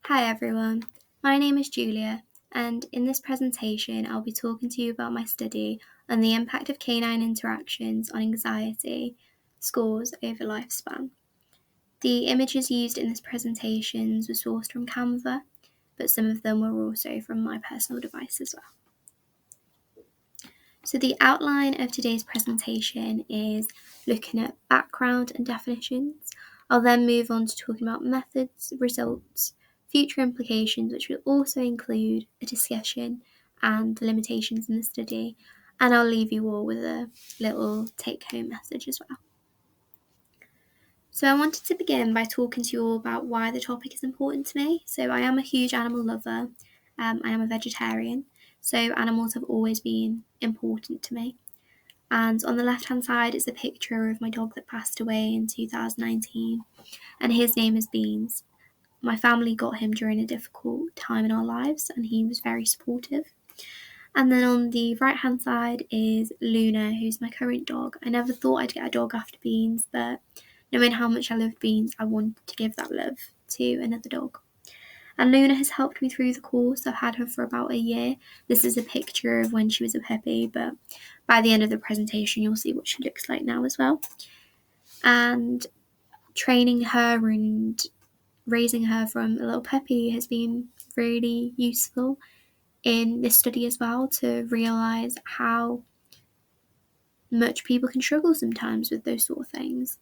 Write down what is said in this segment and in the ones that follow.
Hi everyone, my name is Julia, and in this presentation I'll be talking to you about my study on the impact of canine interactions on anxiety scores over lifespan. The images used in this presentation were sourced from Canva, but some of them were also from my personal device as well. So the outline of today's presentation is looking at background and definitions. I'll then move on to talking about methods, results, future implications, which will also include a discussion and the limitations in the study, and I'll leave you all with a little take-home message as well. So I wanted to begin by talking to you all about why the topic is important to me. So I am a huge animal lover. I am a vegetarian, so animals have always been important to me. And on the left-hand side is a picture of my dog that passed away in 2019, and his name is Beans. My family got him during a difficult time in our lives, and he was very supportive. And then on the right-hand side is Luna, who's my current dog. I never thought I'd get a dog after Beans, but knowing how much I loved Beans, I wanted to give that love to another dog. And Luna has helped me through the course. I've had her for about a year. This is a picture of when she was a puppy, but by the end of the presentation, you'll see what she looks like now as well. And training her and raising her from a little puppy has been really useful in this study as well, to realise how much people can struggle sometimes with those sort of things.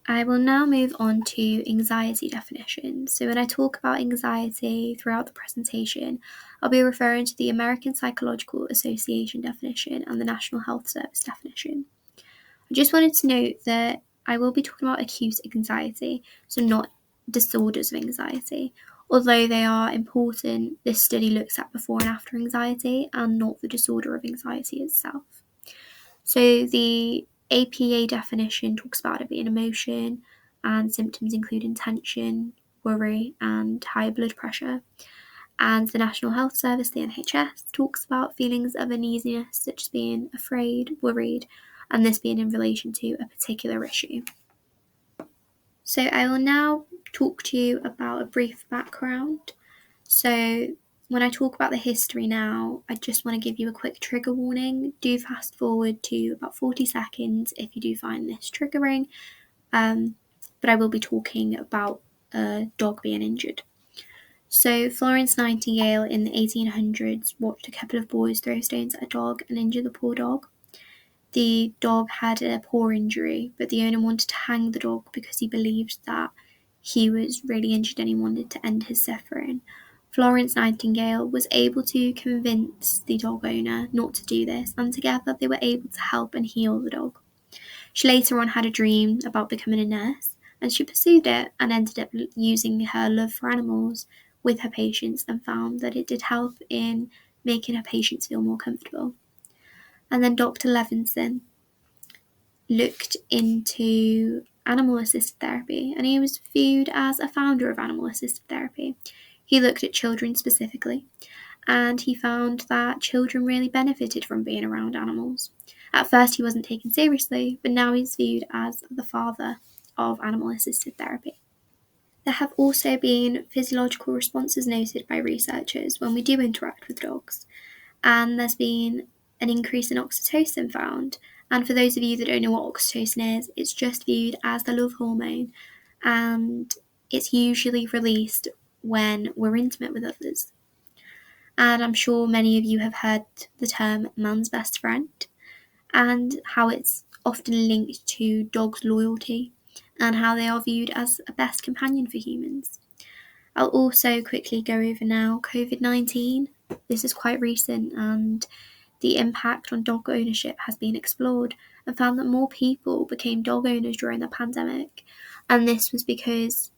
I will now move on to anxiety definitions. So when I talk about anxiety throughout the presentation, I'll be referring to the American Psychological Association definition and the National Health Service definition. I just wanted to note that I will be talking about acute anxiety, so not disorders of anxiety. Although they are important, this study looks at before and after anxiety and not the disorder of anxiety itself. So the APA definition talks about it being emotion, and symptoms including tension, worry, and high blood pressure. And the National Health Service, the NHS, talks about feelings of uneasiness, such as being afraid, worried, and this being in relation to a particular issue. So I will now talk to you about a brief background. So when I talk about the history now, I just want to give you a quick trigger warning. Do fast forward to about 40 seconds if you do find this triggering, but I will be talking about a dog being injured. So Florence Nightingale in the 1800s watched a couple of boys throw stones at a dog and injure the poor dog. The dog had a paw injury, but the owner wanted to hang the dog because he believed that he was really injured and he wanted to end his suffering. Florence Nightingale was able to convince the dog owner not to do this, and together they were able to help and heal the dog. She later on had a dream about becoming a nurse, and she pursued it and ended up using her love for animals with her patients and found that it did help in making her patients feel more comfortable. And then Dr. Levinson looked into animal-assisted therapy, and he was viewed as a founder of animal-assisted therapy. He looked at children specifically, and he found that children really benefited from being around animals. At first he wasn't taken seriously, but now he's viewed as the father of animal-assisted therapy. There have also been physiological responses noted by researchers when we do interact with dogs, and there's been an increase in oxytocin found. And for those of you that don't know what oxytocin is, it's just viewed as the love hormone, and it's usually released when we're intimate with others. And I'm sure many of you have heard the term man's best friend, and how it's often linked to dogs' loyalty and how they are viewed as a best companion for humans. I'll also quickly go over now COVID-19. This is quite recent, and the impact on dog ownership has been explored, and found that more people became dog owners during the pandemic. And this was because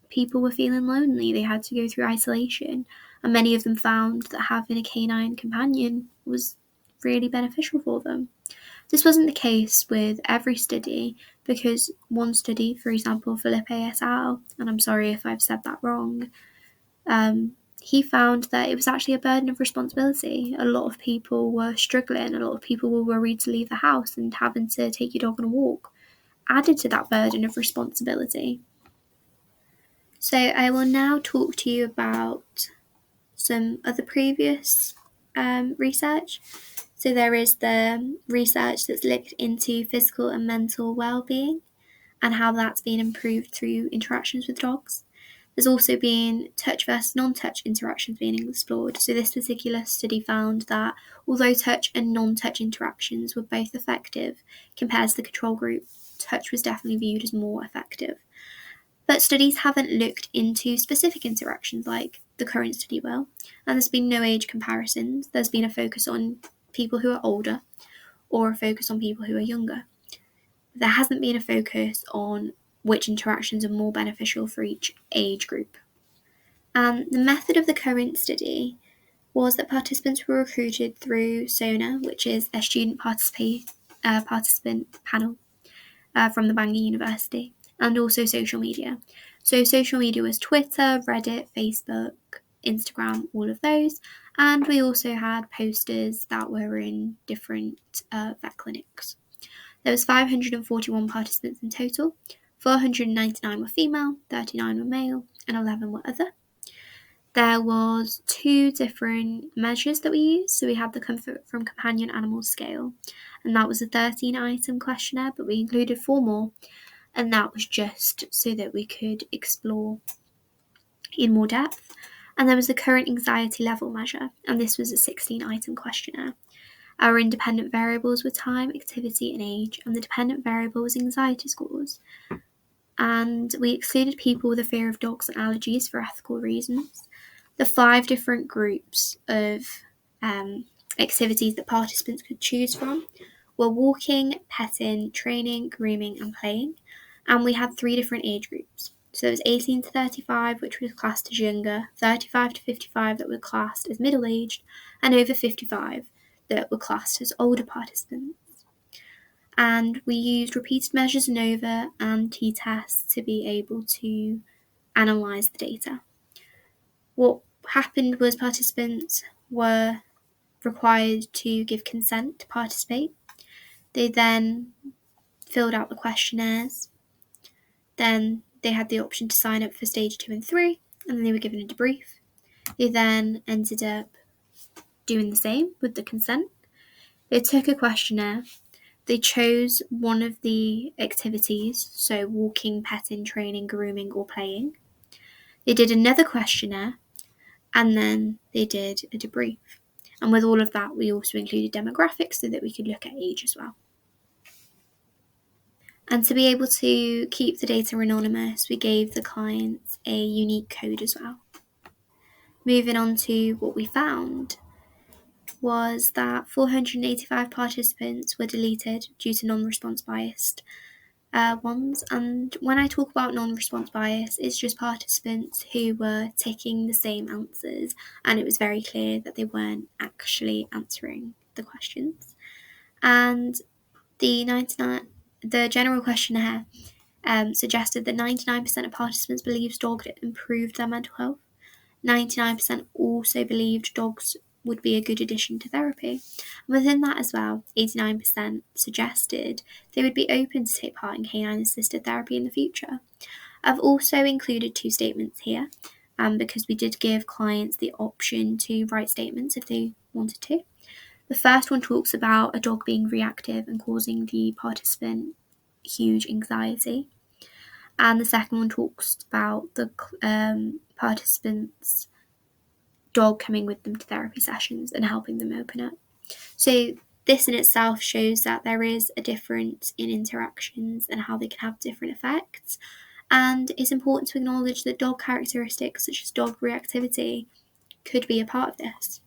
people were feeling lonely. They had to go through isolation, and many of them found that having a canine companion was really beneficial for them. This wasn't the case with every study, because one study, for example, Philippe et al., and I'm sorry if I've said that wrong, he found that it was actually a burden of responsibility. A lot of people were struggling, a lot of people were worried to leave the house, and having to take your dog on a walk added to that burden of responsibility. So I will now talk to you about some other previous research. So there is the research that's looked into physical and mental well-being and how that's been improved through interactions with dogs. There's also been touch versus non-touch interactions being explored. So this particular study found that although touch and non-touch interactions were both effective compared to the control group, touch was definitely viewed as more effective. But studies haven't looked into specific interactions like the current study will, and there's been no age comparisons. There's been a focus on people who are older or a focus on people who are younger. There hasn't been a focus on which interactions are more beneficial for each age group. The method of the current study was that participants were recruited through SONA, which is a student participant panel from the Bangor University, and also social media. So social media was Twitter, Reddit, Facebook, Instagram, all of those. And we also had posters that were in different vet clinics. There was 541 participants in total. 499 were female, 39 were male, and 11 were other. There was 2 different measures that we used. So we had the Comfort from Companion Animals scale, and that was a 13-item questionnaire, but we included 4 more, and that was just so that we could explore in more depth. And there was the current anxiety level measure, and this was a 16-item questionnaire. Our independent variables were time, activity, and age, and the dependent variable was anxiety scores. And we excluded people with a fear of dogs and allergies for ethical reasons. The 5 different groups of activities that participants could choose from were walking, petting, training, grooming, and playing. And we had 3 different age groups. So there was 18 to 35, which was classed as younger, 35 to 55 that were classed as middle-aged, and over 55 that were classed as older participants. And we used repeated measures ANOVA and t-tests to be able to analyse the data. What happened was participants were required to give consent to participate. They then filled out the questionnaires. Then they had the option to sign up for stage 2 and 3, and then they were given a debrief. They then ended up doing the same with the consent. They took a questionnaire. They chose one of the activities, so walking, petting, training, grooming, or playing. They did another questionnaire, and then they did a debrief. And with all of that, we also included demographics so that we could look at age as well. And to be able to keep the data anonymous, we gave the clients a unique code as well. Moving on to what we found was that 485 participants were deleted due to non-response biased ones. And when I talk about non-response bias, it's just participants who were ticking the same answers, and it was very clear that they weren't actually answering the questions. And the general questionnaire suggested that 99% of participants believed dogs improved their mental health. 99% also believed dogs would be a good addition to therapy. And within that as well, 89% suggested they would be open to take part in canine-assisted therapy in the future. I've also included 2 statements here because we did give clients the option to write statements if they wanted to. The first one talks about a dog being reactive and causing the participant huge anxiety. And the second one talks about the participants' dog coming with them to therapy sessions and helping them open up. So this in itself shows that there is a difference in interactions and how they can have different effects. And it's important to acknowledge that dog characteristics such as dog reactivity could be a part of this.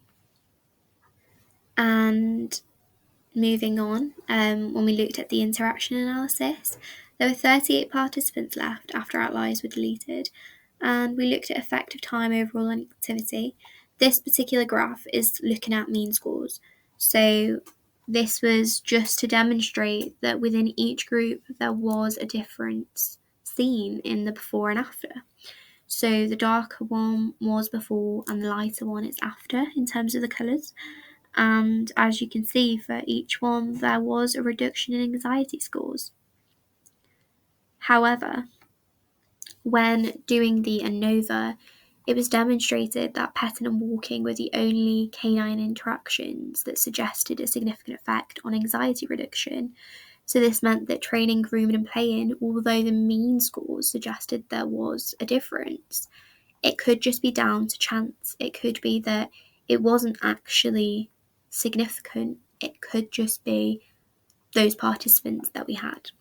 And moving on, when we looked at the interaction analysis, there were 38 participants left after outliers were deleted, and we looked at effective time overall on activity. This particular graph is looking at mean scores. So this was just to demonstrate that within each group there was a difference seen in the before and after. So the darker one was before and the lighter one is after in terms of the colours. And as you can see, for each one, there was a reduction in anxiety scores. However, When doing the ANOVA, it was demonstrated that petting and walking were the only canine interactions that suggested a significant effect on anxiety reduction. So this meant that training, grooming and playing, although the mean scores suggested there was a difference, it could just be down to chance. It could be that it wasn't actually significant. It could just be those participants that we had.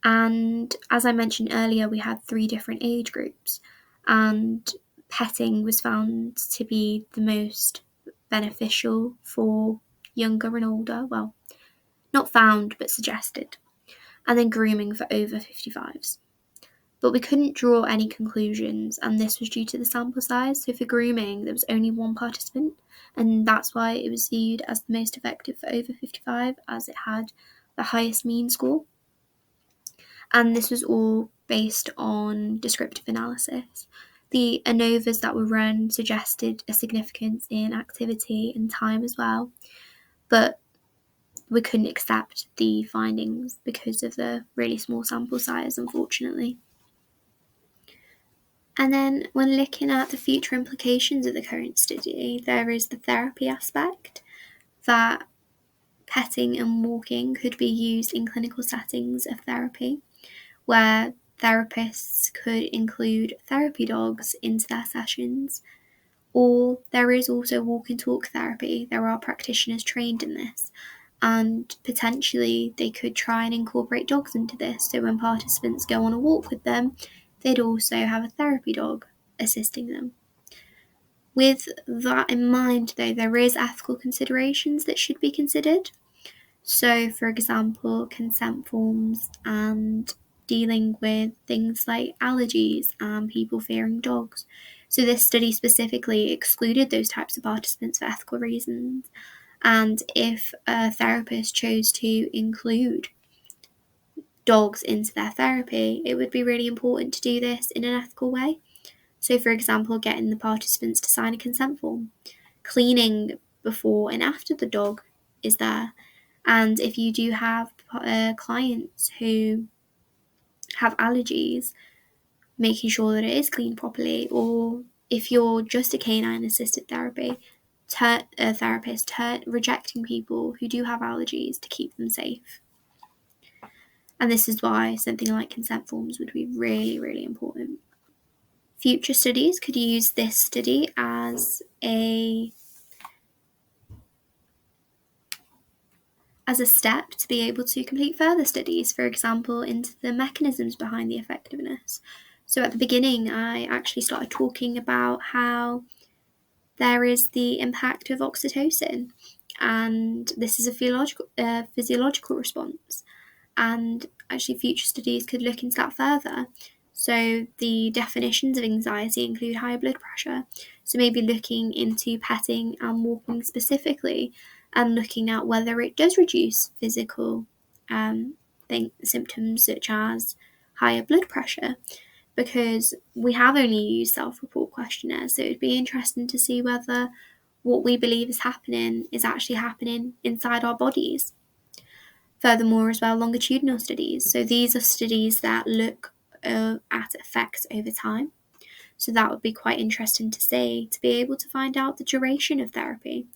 And as I mentioned earlier, we had 3 different age groups, and petting was found to be the most beneficial for younger and older. Well, not found, but suggested. And then grooming for over 55s. But we couldn't draw any conclusions, and this was due to the sample size. So for grooming, there was only 1 participant, and that's why it was viewed as the most effective for over 55, as it had the highest mean score. And this was all based on descriptive analysis. The ANOVAs that were run suggested a significance in activity and time as well, but we couldn't accept the findings because of the really small sample size, unfortunately. And then when looking at the future implications of the current study, there is the therapy aspect, that petting and walking could be used in clinical settings of therapy, where therapists could include therapy dogs into their sessions. Or there is also walk and talk therapy. There are practitioners trained in this, and potentially they could try and incorporate dogs into this. So when participants go on a walk with them, they'd also have a therapy dog assisting them. With that in mind, though, there is ethical considerations that should be considered. So, for example, consent forms and dealing with things like allergies and people fearing dogs. So this study specifically excluded those types of participants for ethical reasons. And if a therapist chose to include dogs into their therapy, it would be really important to do this in an ethical way. So, for example, getting the participants to sign a consent form, cleaning before and after the dog is there. And if you do have clients who have allergies, making sure that it is cleaned properly. Or if you're just a canine assisted therapy, rejecting people who do have allergies to keep them safe. And this is why something like consent forms would be really, really important. Future studies could use this study as a step to be able to complete further studies, for example, into the mechanisms behind the effectiveness. So at the beginning, I actually started talking about how there is the impact of oxytocin, and this is a physiological response. And actually, future studies could look into that further. So the definitions of anxiety include high blood pressure. So maybe looking into petting and walking specifically, and looking at whether it does reduce physical symptoms such as higher blood pressure, because we have only used self-report questionnaires. So it would be interesting to see whether what we believe is happening is actually happening inside our bodies. Furthermore, as well, longitudinal studies. So these are studies that look at effects over time. So that would be quite interesting to see, to be able to find out the duration of therapy.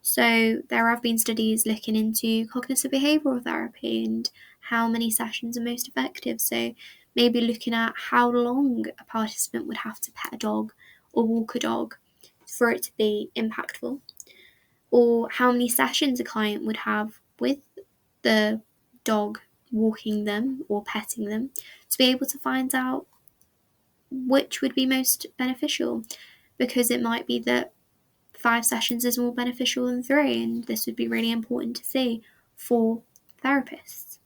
So there have been studies looking into cognitive behavioural therapy and how many sessions are most effective. So maybe looking at how long a participant would have to pet a dog or walk a dog for it to be impactful, or how many sessions a client would have with the dog walking them or petting them, to be able to find out which would be most beneficial, because it might be that 5 sessions is more beneficial than 3, and this would be really important to see for therapists.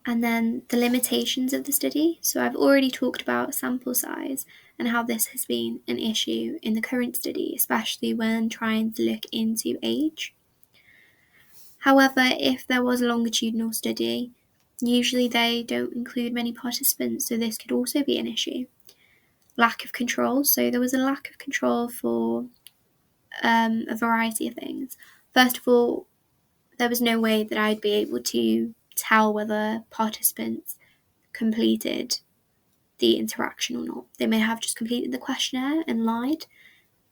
And then the limitations of the study. So I've already talked about sample size and how this has been an issue in the current study, especially when trying to look into age. However, if there was a longitudinal study, usually they don't include many participants, so this could also be an issue. Lack of control. So there was a lack of control for a variety of things. First of all, there was no way that I'd be able to tell whether participants completed the interaction or not. They may have just completed the questionnaire and lied.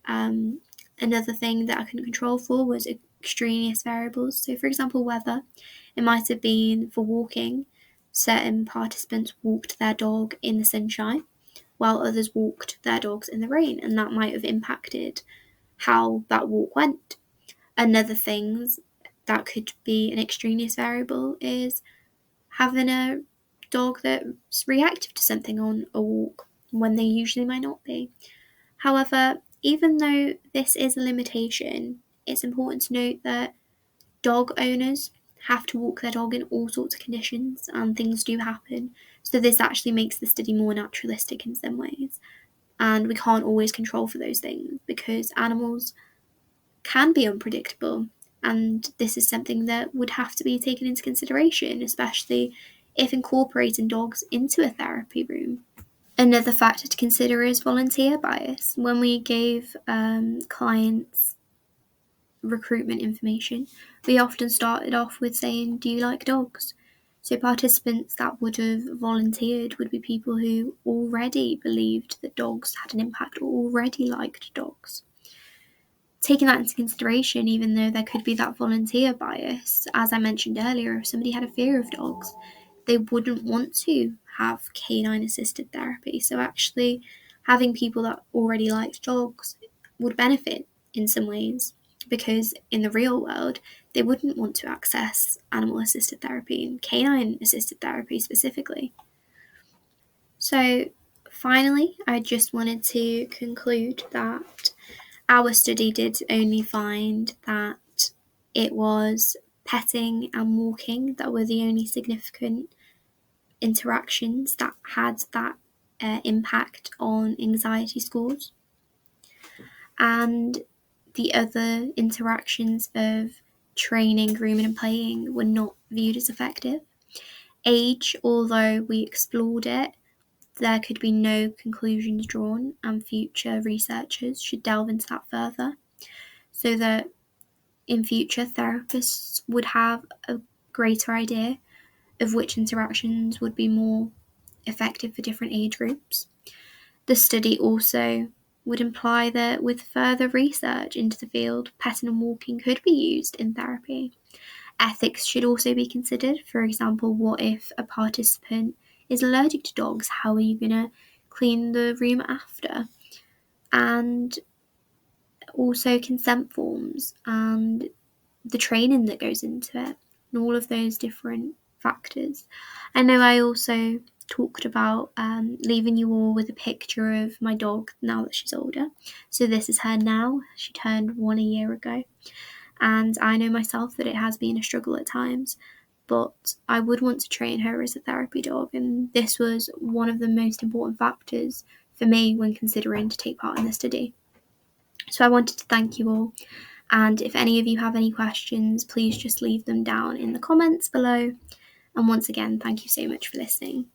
Another thing that I couldn't control for was extraneous variables. So, for example, weather. It might have been for walking. Certain participants walked their dog in the sunshine, while others walked their dogs in the rain, and that might have impacted how that walk went. Another thing that could be an extraneous variable is having a dog that's reactive to something on a walk when they usually might not be. However, even though this is a limitation, it's important to note that dog owners have to walk their dog in all sorts of conditions, and things do happen. So this actually makes the study more naturalistic in some ways. And we can't always control for those things because animals can be unpredictable. And this is something that would have to be taken into consideration, especially if incorporating dogs into a therapy room. Another factor to consider is volunteer bias. When we gave clients recruitment information, we often started off with saying, "Do you like dogs?" So participants that would have volunteered would be people who already believed that dogs had an impact or already liked dogs. Taking that into consideration, even though there could be that volunteer bias, as I mentioned earlier, if somebody had a fear of dogs, they wouldn't want to have canine assisted therapy. So actually having people that already liked dogs would benefit in some ways, because in the real world they wouldn't want to access animal assisted therapy and canine assisted therapy specifically. So finally, I just wanted to conclude that our study did only find that it was petting and walking that were the only significant interactions that had that impact on anxiety scores. And the other interactions of training, grooming and playing were not viewed as effective. Age, although we explored it, there could be no conclusions drawn, and future researchers should delve into that further so that in future therapists would have a greater idea of which interactions would be more effective for different age groups. The study also would imply that with further research into the field, petting and walking could be used in therapy. Ethics should also be considered. For example, what if a participant is allergic to dogs? How are you going to clean the room after? And also consent forms and the training that goes into it, and all of those different factors. I know I also talked about leaving you all with a picture of my dog now that she's older. So this is her now. She turned 1 a year ago. And I know myself that it has been a struggle at times, but I would want to train her as a therapy dog, and this was one of the most important factors for me when considering to take part in the study. So I wanted to thank you all, and if any of you have any questions, please just leave them down in the comments below. And once again, thank you so much for listening.